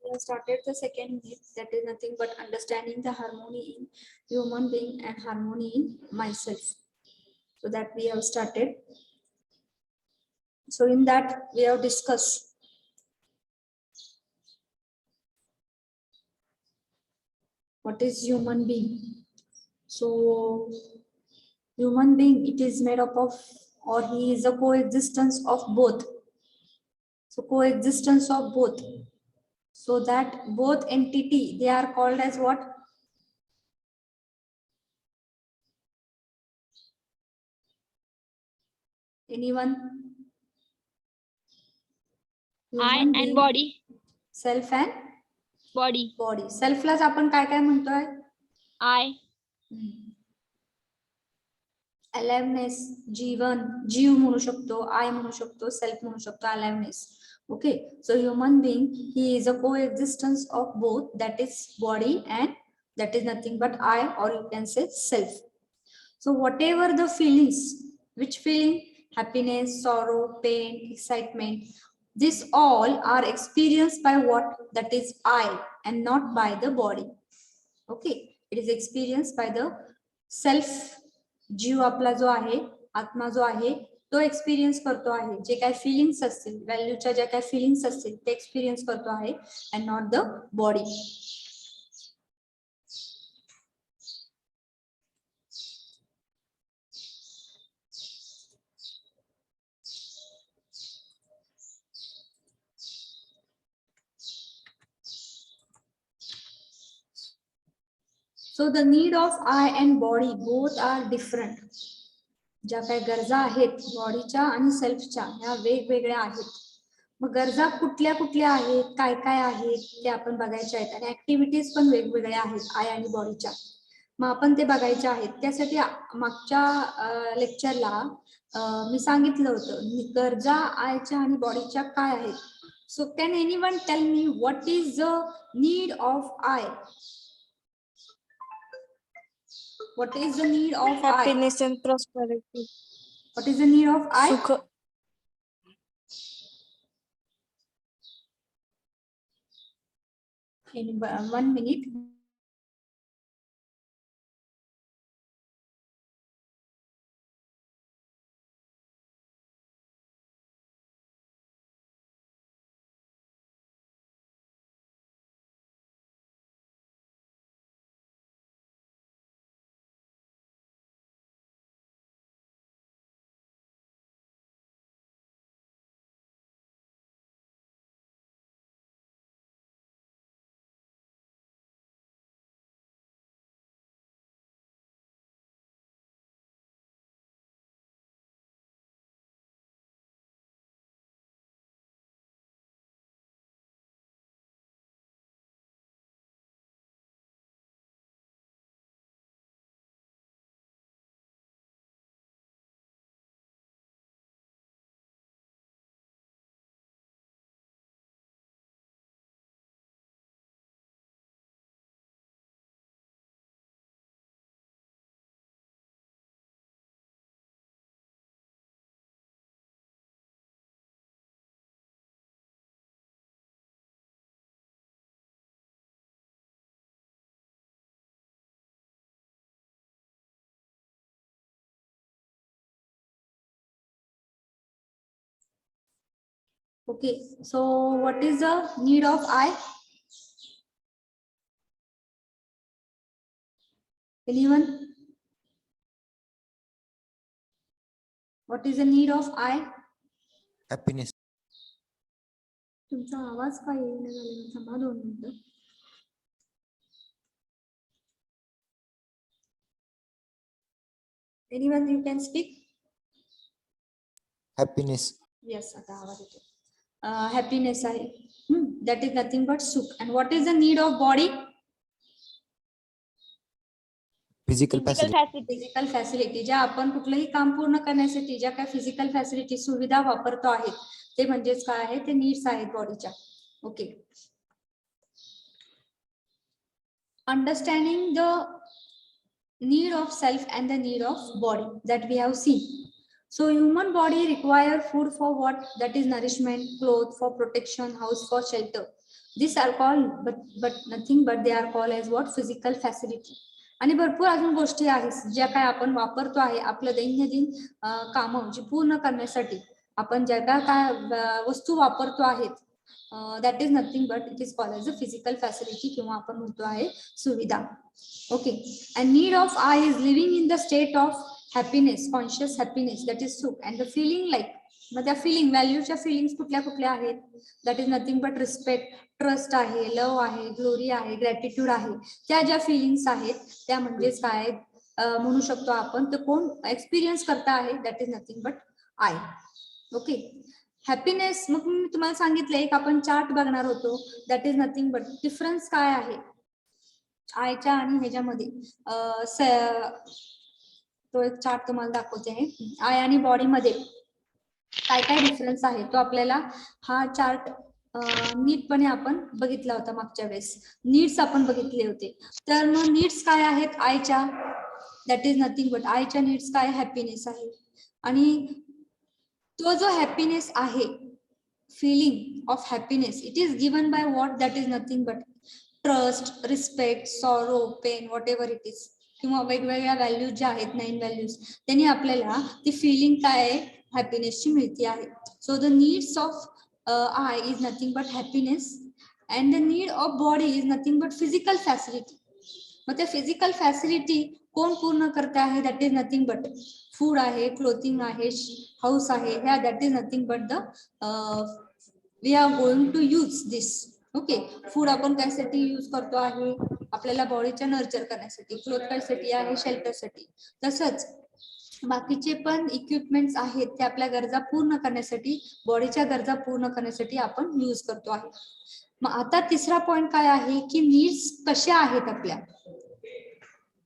we have started the second unit, that is nothing but understanding the harmony in human being and harmony in myself. So that we have started. So in that we have discussed what is human being. So human being, it is made up of, or he is a coexistence of both. So coexistence of both. So that both entity, they are called as what? Anyone? I Human and being, body. self and Body. Body. सेल्फलाच आपण काय काय म्हणतोय? I. Aliveness, जीवन, जीव म्हणू शकतो, I म्हणू शकतो, सेल्फ म्हणू शकतो, aliveness. Okay, so human being, he is a coexistence of both, that is body and that is nothing but I, or you can say self. So whatever the feelings, which feeling? Happiness, sorrow, pain, excitement, this all are experienced by what? That is I, and not by the body. Okay, it is experienced by the self. जीव आपला जो आहे, आत्मा जो आहे, तो experience करतो आहे. जे काय फिलिंग्स असतील, व्हॅल्यूच्या ज्या काय फिलिंग्स असतील, ते एक्सपिरियन्स करतो आहे, and not the body. So the need of I and body both are different. ज्या काही गरजा आहेत बॉडीच्या आणि सेल्फच्या, ह्या वेगवेगळ्या आहेत. मग गरजा कुठल्या कुठल्या आहेत, काय काय आहेत ते आपण बघायचे आहेत, आणि ऍक्टिव्हिटीज पण वेगवेगळ्या आहेत आय आणि बॉडीच्या. मग आपण ते बघायचे आहेत. त्यासाठी मागच्या लेक्चरला मी सांगितलं होतं गरजा आयच्या आणि बॉडीच्या काय आहेत. So can anyone tell me what is the need of I? What is the need of happiness I? and prosperity. What is the need of I? Sukha. In 1 minute. Okay, so what is the need of I? Anyone? What is the need of I? Happiness. तुमचा आवाज काय येईना झालेला, थांबा 2 मिनिटं. Anyone you can speak? Happiness. Yes, आता आवाज येतो. Happiness आहे. That is nothing but सुख. And what is the need of body? Physical facility. Physical facility. ज्या आपण कुठलंही काम पूर्ण करण्यासाठी ज्या काय फिजिकल फॅसिलिटी सुविधा वापरतो आहेत, ते म्हणजेच काय आहे, ते नीड्स आहेत बॉडीच्या. Okay, understanding the need of self and the need of body that we have seen. So human body require food for what? That is nourishment, clothes for protection, house for shelter. This are called but nothing but they are called as what physical facility. आणि भरपूर अजून गोष्टी आहेत ज्या काय आपण वापरतो आहे आपलं दैनंदिन कामं जी पूर्ण करण्यासाठी आपण ज्या काय वस्तू वापरतो आहेत that is nothing but it is called as a physical facility किंवा आपण म्हणतो आहे सुविधा. Okay. And need of I is living in the state of happiness, conscious happiness, that is सुख, अँड द फिलिंग लाईक. मग त्या feeling व्हॅल्यूच्या feelings कुठल्या कुठल्या आहेत? That is nothing but respect, trust आहे, लव आहे, ग्लोरी आहे, ग्रॅटिट्यूड आहे. त्या ज्या फिलिंग्स आहेत त्या म्हणजेच काय म्हणू शकतो आपण ते कोण एक्सपिरियन्स करता आहे that is nothing but I. Okay. Happiness मग मी तुम्हाला सांगितलं एक आपण चार्ट बघणार होतो that is nothing but difference काय आहे आयच्या आणि ह्याच्यामध्ये. तो एक चार्ट तुम्हाला दाखवते आहे. आय आणि बॉडी मध्ये काय काय डिफरन्स आहे तो आपल्याला हा चार्ट नीटपणे आपण बघितला होता मागच्या वेळेस. नीड्स आपण बघितले होते. तर मग नीड्स काय आहेत आयच्या? दॅट इज नथिंग बट आयच्या नीड्स काय? हॅपीनेस आहे. आणि तो जो हॅपीनेस आहे feeling of happiness it is given by what? That is nothing but trust, respect, sorrow, pain, whatever it is किंवा वेगवेगळ्या व्हॅल्यूज ज्या आहेत 9 व्हॅल्यूज त्यांनी आपल्याला ती फिलिंग काय हॅपीनेसची मिळते आहे. So the needs of I is nothing but happiness and the need of body is nothing but physical facility. मग त्या फिजिकल फॅसिलिटी कोण पूर्ण करते आहे? That is nothing but food आहे, क्लोथिंग आहे, हाऊस आहे. ह्या that is nothing but the we are going to use this. Okay. Food आपण त्यासाठी यूज करतो आहे आपल्याला बॉडीच्या नर्चर करण्यासाठी, क्लोथ कशासाठी आहे? शेल्टरसाठी. तसंच बाकीचे पण इक्विपमेंट्स आहेत ते आपल्या गरजा पूर्ण करण्यासाठी, बॉडीच्या गरजा पूर्ण करण्यासाठी आपण यूज करतो आहे. मग आता तिसरा पॉइंट काय आहे की नीड्स कशा आहेत आपल्या?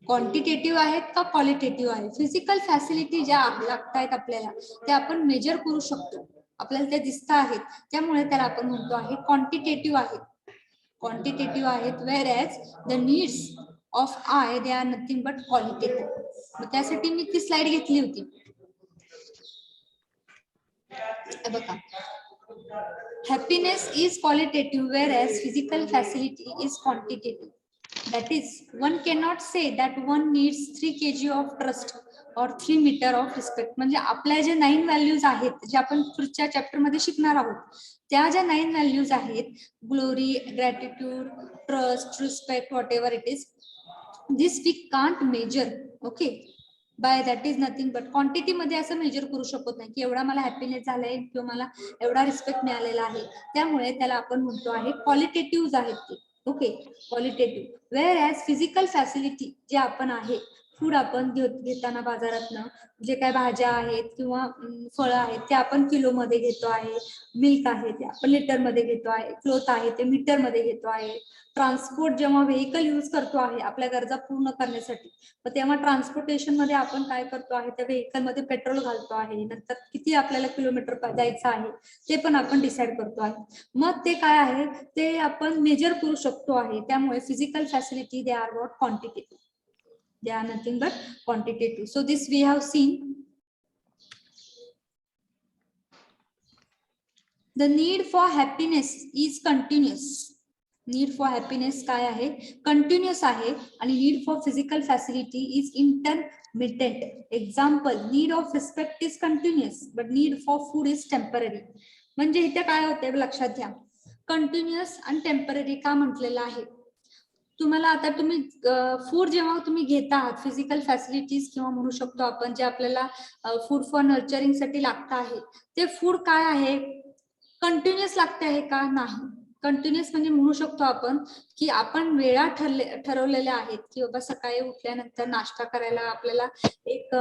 क्वांटिटेटिव्ह आहेत का क्वालिटेटिव्ह आहे? फिजिकल फॅसिलिटी ज्या लागतायत आपल्याला त्या आपण मेजर करू शकतो, आपल्याला त्या दिसत आहेत त्यामुळे त्याला आपण म्हणतो आहे क्वांटिटेटिव्ह आहेत. क्वांटिटेटिव्ह आहेत whereas the needs of I they are nothing but qualitative. मग त्यासाठी मी ती स्लाइड घेतली होती बघा. Happiness is qualitative whereas physical facility is quantitative. That is, one cannot say that one needs 3 kg of trust or 3 meter of respect. म्हणजे आपल्या जे 9 व्हॅल्यूज आहेत जे आपण पुढच्या चॅप्टर मध्ये शिकणार आहोत त्या ज्या 9 व्हॅल्यूज आहेत glory, gratitude, trust, respect, whatever it is, this we can't measure. Okay. By that is nothing but quantity मध्ये असं मेजर करू शकत नाही की एवढा मला हॅपीनेस झालाय किंवा मला एवढा रिस्पेक्ट मिळालेला आहे. त्यामुळे त्याला आपण म्हणतो आहे क्वालिटेटिव्ह आहेत ते. Okay. Qualitative. Wear as physical facility जे आपण आहे फूड आपण घेताना बाजारातनं जे काय भाज्या आहेत किंवा फळं आहेत ते आपण किलोमध्ये घेतो आहे, मिल्क आहे ते आपण लिटरमध्ये घेतो आहे, क्लोथ आहे ते मीटरमध्ये घेतो आहे. ट्रान्सपोर्ट जेव्हा व्हेकल यूज करतो आहे आपल्या गरजा पूर्ण करण्यासाठी मग तेव्हा ट्रान्सपोर्टेशन मध्ये आपण काय करतो आहे त्या व्हेकल मध्ये पेट्रोल घालतो आहे, नंतर किती आपल्याला किलोमीटर जायचं आहे ते पण आपण डिसाइड करतो आहे. मग ते काय आहे ते आपण मेजर करू शकतो आहे. त्यामुळे physical facility they are not quantitative, they are nothing but quantitative. So this we have seen. The need for happiness is continuous. Need for happiness काय आहे? कंटिन्युअस आहे. आणि need for physical facility is intermittent. Example, need of respect is continuous but need for food is temporary. म्हणजे इथे काय होते लक्षात घ्या, कंटिन्युअस आणि टेम्पररी का म्हटलेलं आहे. तुम्हाला आता तुम्ही फूड जेव्हा तुम्ही घेता आहात फिजिकल फॅसिलिटीज किंवा म्हणू शकतो आपण जे आपल्याला फूड फॉर नर्चरिंग साठी लागतं आहे ते फूड काय आहे? कंटिन्युअस लागते आहे का? नाही. कंटिन्युअस म्हणजे म्हणू शकतो आपण की आपण वेळा ठरवलेल्या आहेत की बाबा सकाळी उठल्यानंतर नाश्ता करायला आपल्याला एक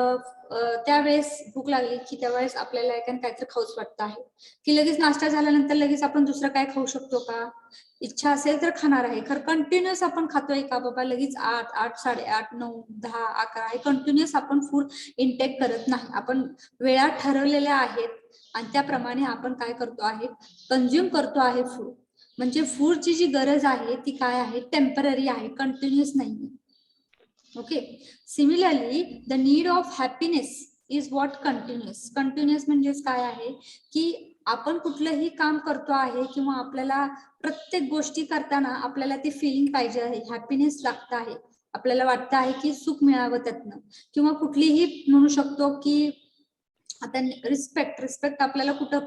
त्यावेळेस भूक लागली की त्यावेळेस आपल्याला काहीतरी खाऊच वाटतं आहे की लगेच नाश्ता झाल्यानंतर लगेच आपण दुसरं काय खाऊ शकतो का? इच्छा असेल तर खाणार आहे. खरं कंटिन्युअस आपण खातोय का बाबा लगेच 8, 8:30, 9, 10, 11 हे कंटिन्युअस आपण फूड इनटेक करत नाही. आपण वेळा ठरवलेल्या आहेत आणि त्याप्रमाणे आपण काय करतो आहे कंझ्युम करतो आहे फूड. म्हणजे फूडची जी गरज आहे ती काय आहे? टेम्पररी आहे, कंटिन्युअस नाही. Okay. Similarly the need of happiness is what? Continuous. Continuous म्हणजे काय आहे की आपण कुठलंही काम करतो आहे किंवा आपल्याला प्रत्येक गोष्टी करताना आपल्याला ती फिलिंग पाहिजे आहे, हॅपीनेस लागतं आहे, आपल्याला वाटतं आहे की सुख मिळावं त्यातनं, किंवा कुठलीही म्हणू शकतो की आता रिस्पेक्ट आपल्याला कुठं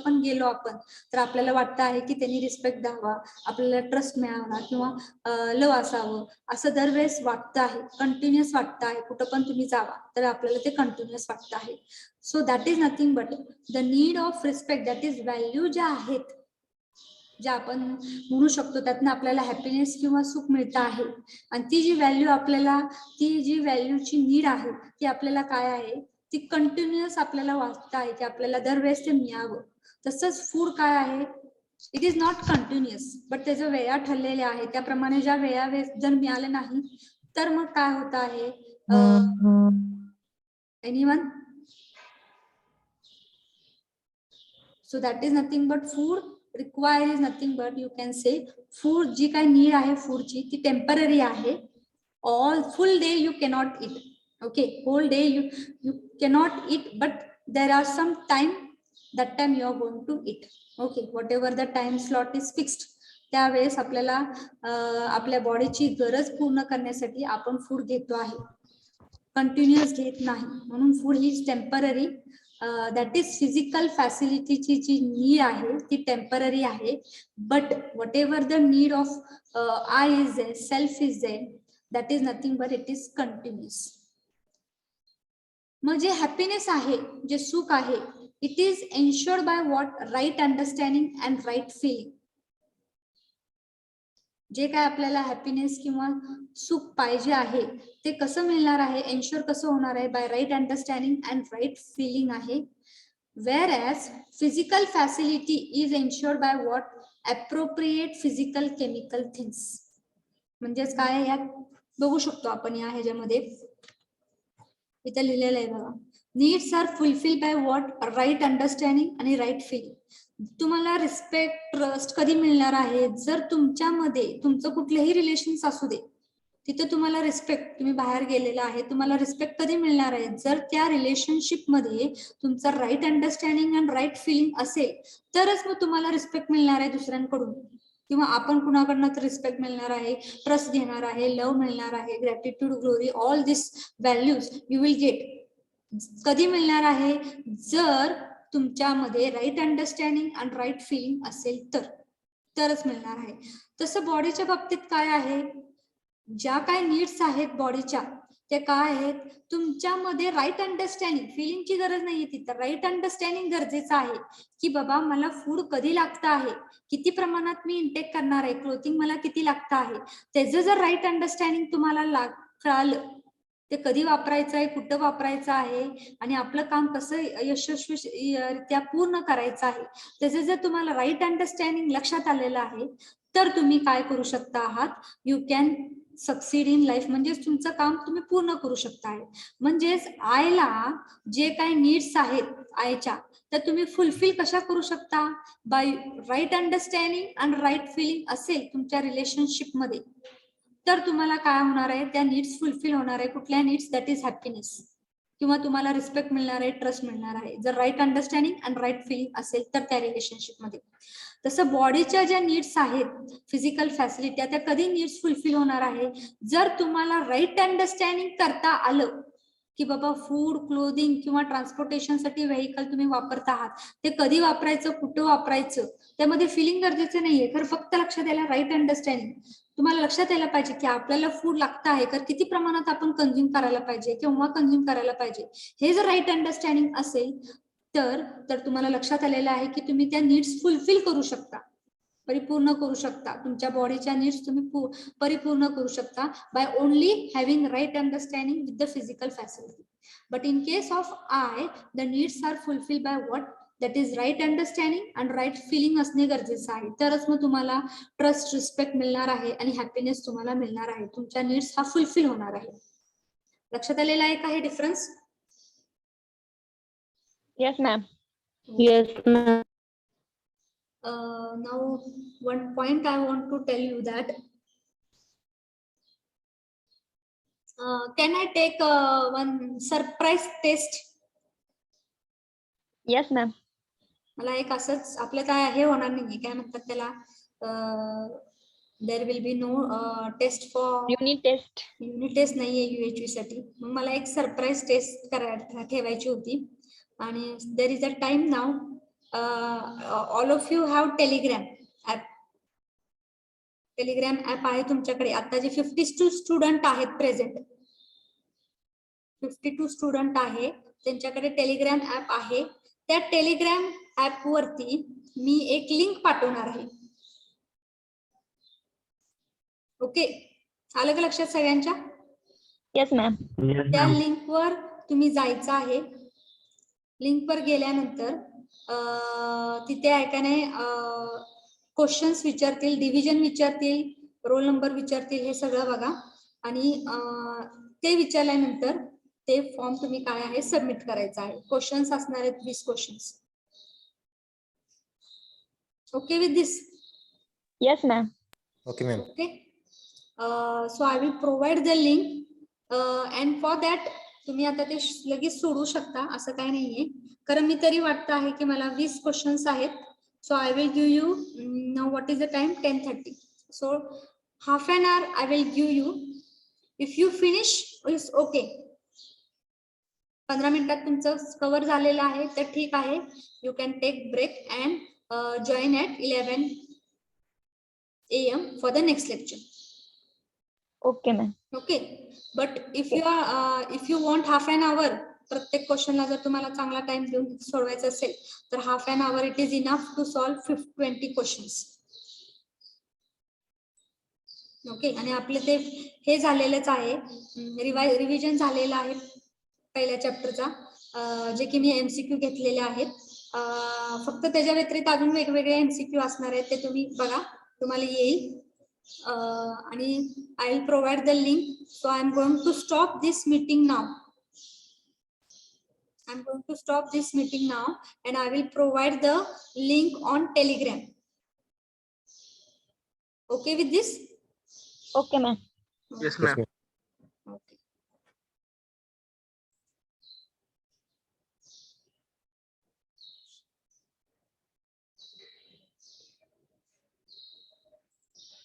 पण गेलो आपण तर आपल्याला वाटतं आहे की त्यांनी रिस्पेक्ट द्यावा, आपल्याला ट्रस्ट मिळावा किंवा लव असावं, असं दरवेळेस वाटतं आहे, कंटिन्युअस वाटतं आहे. कुठं पण तुम्ही जावा तर आपल्याला ते कंटिन्युअस वाटतं आहे. So that is nothing but the need of respect, that is value ज्या आहेत, ज्या आपण म्हणू शकतो त्यातनं आपल्याला हॅपीनेस किंवा सुख मिळतं आहे. आणि ती जी व्हॅल्यू आपल्याला, ती जी व्हॅल्यूची नीड आहे ती आपल्याला काय आहे, ती कंटिन्युअस आपल्याला वाटतं आहे की आपल्याला दरवेळेस ते मिळावं. तसंच फूड काय आहे, it is not continuous but त्याच्या वेळा ठरलेल्या आहे, त्याप्रमाणे ज्या वेळा जर मिळाले नाही तर मग काय होत आहे, anyone? So that is nothing but food require is nothing but you can say food जी काय नीड आहे फूडची ती टेम्पररी आहे. All full day you cannot eat, okay, whole day you cannot eat, but there are some time, that time you are going to eat, okay, whatever the time slot is fixed, त्यावेळेस आपल्याला आपल्या बॉडीची गरज पूर्ण करण्यासाठी आपण food घेतो आहे, कंटिन्युअस घेत नाही. म्हणून फूड ही टेम्पररी, दॅट इज फिजिकल फॅसिलिटीची जी नीड आहे ती टेम्पररी आहे. But whatever the need of I is there, self is there, that is nothing but it is continuous. मग जे हॅपीनेस आहे, जे सुख आहे, it is ensured by what, right understanding and right feeling. जे काय आपल्याला हॅपीनेस किंवा सुख पाहिजे आहे ते कसं मिळणार आहे, एन्श्योर कसं होणार आहे, by right understanding and right feeling आहे. Whereas physical facility is ensured by what, appropriate physical chemical things. म्हणजेच काय यात बघू शकतो आपण, या ह्याच्यामध्ये इथं लिहिलेलं आहे बघा, needs are fulfil by what, right understanding आणि राईट फिलिंग. तुम्हाला रिस्पेक्ट, ट्रस्ट कधी मिळणार आहे, जर तुमच्यामध्ये तुमचं कुठलेही रिलेशन्स असू दे तिथे तुम्हाला रिस्पेक्ट, तुम्ही बाहेर गेलेला आहे, तुम्हाला रिस्पेक्ट कधी मिळणार आहे, जर त्या रिलेशनशिप मध्ये तुमचा right understanding and right feeling असेल तरच मग तुम्हाला रिस्पेक्ट मिळणार आहे दुसऱ्यांकडून, किंवा आपण कुणाकडनं तर रिस्पेक्ट मिळणार आहे, ट्रस्ट घेणार आहे, लव्ह मिळणार आहे, gratitude, glory, all this values you will get. कधी मिळणार आहे, जर तुमच्यामध्ये right understanding and right feeling असेल तरच मिळणार आहे. तसं बॉडीच्या बाबतीत काय आहे, ज्या काय नीड्स आहेत बॉडीच्या ते काय आहेत, तुमच्यामध्ये राईट अंडरस्टँडिंग, फिलिंगची गरज नाहीये तिथं, राईट अंडरस्टँडिंग गरजेचं आहे की बाबा मला फूड कधी लागतं आहे, किती प्रमाणात मी इंटेक करणार आहे, क्लोथिंग मला किती लागतं आहे, त्याचं जर राईट अंडरस्टँडिंग तुम्हाला कळालं, ते कधी वापरायचं आहे, कुठं वापरायचं आहे आणि आपलं काम कसं यशस्वीरित्या पूर्ण करायचं आहे, त्याचं जर तुम्हाला राईट अंडरस्टँडिंग लक्षात आलेलं आहे तर तुम्ही काय करू शकता आहात, you can succeed in life, म्हणजेच तुमचं काम तुम्ही पूर्ण करू शकता. म्हणजेच आयला जे काही नीड्स आहेत आयच्या तर तुम्ही फुलफिल कशा करू शकता, by right understanding and right feeling असेल तुमच्या रिलेशनशिप मध्ये तर तुम्हाला काय होणार आहे, त्या नीड्स फुलफिल होणार आहे. कुठल्या नीड्स, दॅट इज हॅपीनेस, किंवा तुम्हाला रिस्पेक्ट मिळणार आहे, ट्रस्ट मिळणार आहे, जर right understanding and right feeling असेल तर त्या रिलेशनशिप मध्ये. तसं बॉडीच्या ज्या नीड्स आहेत, फिजिकल फॅसिलिटी, त्या कधी नीड्स फुलफिल होणार आहे, जर तुम्हाला राईट अंडरस्टँडिंग करता आलं की बाबा फूड, क्लोथिंग किंवा ट्रान्सपोर्टेशनसाठी व्हेकल तुम्ही वापरत आहात, ते कधी वापरायचं, कुठं वापरायचं, त्यामध्ये फिलिंग गरजेचं नाहीये, खरं फक्त लक्षात यायला राईट अंडरस्टँडिंग. तुम्हाला लक्षात यायला पाहिजे की आपल्याला फूड लागतं आहे तर किती प्रमाणात आपण कंझ्युम करायला पाहिजे, केव्हा कंझ्युम करायला पाहिजे, हे जर राईट अंडरस्टँडिंग असेल तर तुम्हाला लक्षात आलेलं आहे की तुम्ही त्या नीड्स फुलफिल करू शकता, परिपूर्ण करू शकता, तुमच्या बॉडीच्या नीड्स तुम्ही परिपूर्ण करू शकता by only having right understanding with the physical facility. But in case of I, the needs are fulfil by what, that is right understanding and right feeling असणे गरजेचं आहे, तरच मग तुम्हाला ट्रस्ट, रिस्पेक्ट मिळणार आहे आणि हॅपीनेस तुम्हाला मिळणार आहे, तुमच्या नीड्स हा फुलफिल होणार आहे. लक्षात आलेला आहे का हे difference? Yes, ma'am. Yes, ma'am. Now one point I want to tell you that can I take one surprise test? Yes, ma'am. मला एक असंच आपलं काय हे होणार नाही काय म्हणतात त्याला there will be no test for Unit test. Unit test नाहीये UHV साठी. मग मला एक सरप्राईज टेस्ट ठेवायची होती आणि there is a time now. All of you have Telegram app. Telegram app आहे तुमच्याकडे. आता जे 52 स्टुडंट आहेत प्रेझेंट, 52 स्टुडंट आहे त्यांच्याकडे टेलिग्राम ऍप आहे. त्या टेलिग्राम ऍप वरती मी एक लिंक पाठवणार आहे. ओके, आलं का लक्षात सगळ्यांच्या? Yes, ma'am. त्या लिंक वर तुम्ही जायचं आहे. लिंक वर गेल्यानंतर तिथे आहे का नाही क्वेश्चन्स विचारतील, डिव्हिजन विचारतील, रोल नंबर विचारतील, हे सगळं बघा. आणि ते विचारल्यानंतर ते फॉर्म तुम्ही काय आहे सबमिट करायचा आहे. क्वेश्चन्स असणार आहेत 20 questions. Okay with this? Yes, ma'am. Okay, ma'am. Okay. So I will provide the link and for that तुम्ही आता ते लगेच सोडू शकता असं काही नाहीये. कारण मी तरी वाटतं आहे की मला 20 क्वेश्चन्स आहेत. So I will give you now what is the time 10:30. So half an hour I will give you. If you finish is okay. 15 मिनिटात तुमचं कव्हर झालेलं आहे तर ठीक आहे. You can take break and join at 11 AM for the next lecture. Okay, ma'am. Okay, but if you want half an hour, प्रत्येक क्वेश्चनला जर तुम्हाला चांगला टाइम देऊन सोडवायचा असेल तर half an hour it is enough to solve 20 questions. Okay, आणि आपले ते हे झालेलंच आहे, रिव्हिजन झालेलं आहे पहिल्या चॅप्टरचा, जे की मी MCQ घेतलेले आहेत. फक्त त्याच्या व्यतिरिक्त अजून वेगवेगळे MCQ असणार आहेत, ते तुम्ही बघा, तुम्हाला येईल. आणि I will provide the link. So I am going to stop this meeting now. I'm going to stop this meeting now and I will provide the link on Telegram. Okay with this? Okay, ma'am. Yes, Yes, ma'am. ma'am.